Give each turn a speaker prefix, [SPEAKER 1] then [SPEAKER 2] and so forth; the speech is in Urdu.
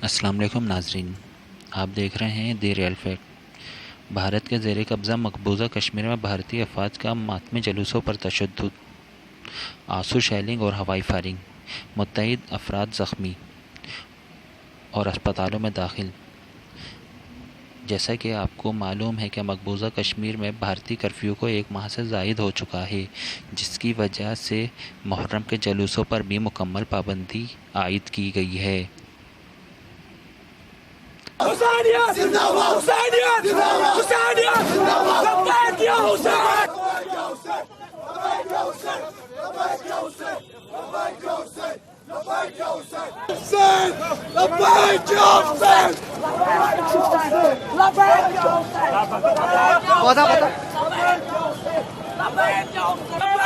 [SPEAKER 1] السلام علیکم ناظرین، آپ دیکھ رہے ہیں دی ریئل فیکٹ۔ بھارت کے زیر قبضہ مقبوضہ کشمیر میں بھارتی افواج کا ماتمی جلوسوں پر تشدد، آنسو شیلنگ اور ہوائی فائرنگ، متعدد افراد زخمی اور اسپتالوں میں داخل۔ جیسا کہ آپ کو معلوم ہے کہ مقبوضہ کشمیر میں بھارتی کرفیو کو 1 ماہ سے زائد ہو چکا ہے، جس کی وجہ سے محرم کے جلوسوں پر بھی مکمل پابندی عائد کی گئی ہے۔
[SPEAKER 2] حسینیت حسینیت حسینیت لبیک یا حسین لبیک یا حسین لبیک یا حسین